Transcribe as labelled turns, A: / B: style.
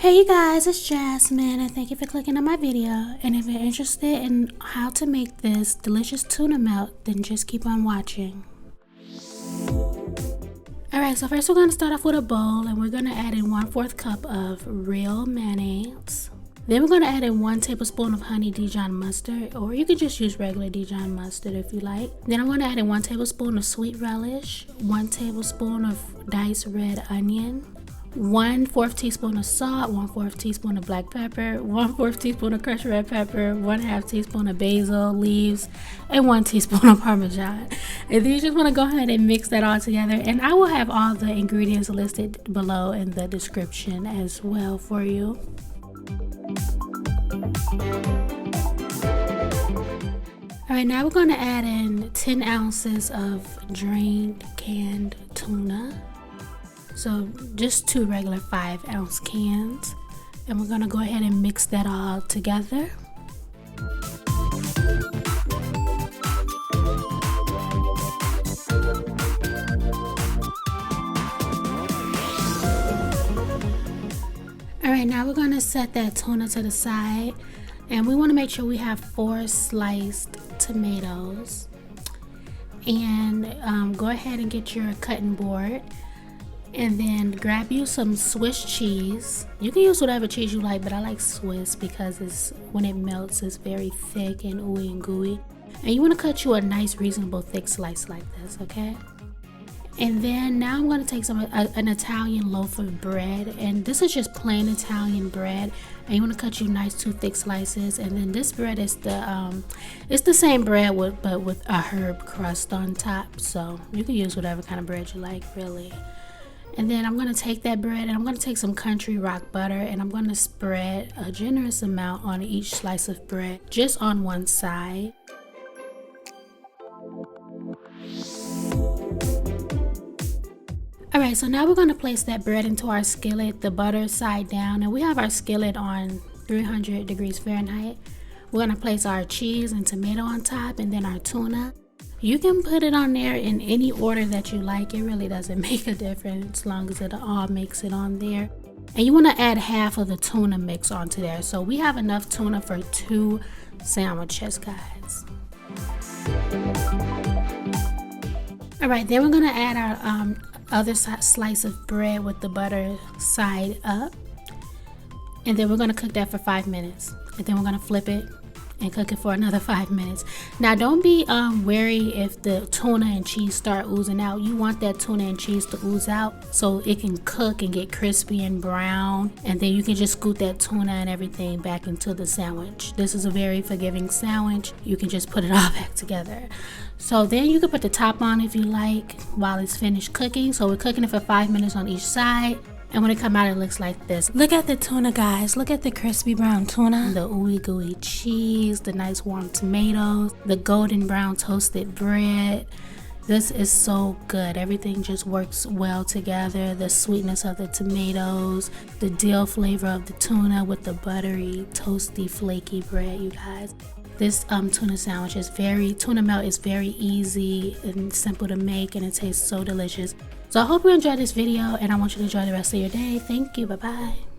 A: Hey you guys, it's Jasmine and thank you for clicking on my video. And if you're interested in how to make this delicious tuna melt, then just keep on watching. Alright, so first we're going to start off with a bowl and we're going to add in 1/4 cup of real mayonnaise. Then we're going to add in 1 tablespoon of honey Dijon mustard, or you can just use regular Dijon mustard if you like. Then I'm going to add in 1 tablespoon of sweet relish, 1 tablespoon of diced red onion, 1/4 teaspoon of salt, 1/4 teaspoon of black pepper, 1/4 teaspoon of crushed red pepper, 1/2 teaspoon of basil leaves, and 1 teaspoon of Parmesan. And then you just want to go ahead and mix that all together. And I will have all the ingredients listed below in the description as well for you. Alright, now we're going to add in 10 ounces of drained canned tuna. So just 2 regular 5-ounce cans, and we're gonna go ahead and mix that all together. Alright, now we're gonna set that tuna to the side, and we want to make sure we have 4 sliced tomatoes. And go ahead and get your cutting board. And then grab you some Swiss cheese. You can use whatever cheese you like, but I like Swiss because when it melts, it's very thick and ooey and gooey. And you want to cut you a nice, reasonable thick slice like this, okay? And then now I'm going to take an Italian loaf of bread, and this is just plain Italian bread. And you want to cut you nice 2 thick slices. And then this bread is it's the same bread but with a herb crust on top. So you can use whatever kind of bread you like, really. And then I'm going to take that bread and I'm going to take some country rock butter and I'm going to spread a generous amount on each slice of bread, just on one side. Alright, so now we're going to place that bread into our skillet, the butter side down, and we have our skillet on 300 degrees Fahrenheit. We're going to place our cheese and tomato on top, and then our tuna. You can put it on there in any order that you like. It really doesn't make a difference as long as it all makes it on there. And you want to add half of the tuna mix onto there. So we have enough tuna for 2 sandwiches, guys. Alright, then we're going to add our other slice of bread with the butter side up. And then we're going to cook that for 5 minutes. And then we're going to flip it and cook it for another 5 minutes. Now don't be wary if the tuna and cheese start oozing out. You want that tuna and cheese to ooze out so it can cook and get crispy and brown, and then you can just scoot that tuna and everything back into the sandwich. This is a very forgiving sandwich. You can just put it all back together. So then you can put the top on if you like while it's finished cooking. So we're cooking it for 5 minutes on each side. And when it comes out, it looks like this. Look at the tuna, guys. Look at the crispy brown tuna, the ooey gooey cheese, the nice warm tomatoes, the golden brown toasted bread. This is so good. Everything just works well together. The sweetness of the tomatoes, the dill flavor of the tuna with the buttery, toasty, flaky bread, you guys. This tuna melt is very easy and simple to make, and it tastes so delicious. So I hope you enjoyed this video, and I want you to enjoy the rest of your day. Thank you. Bye-bye.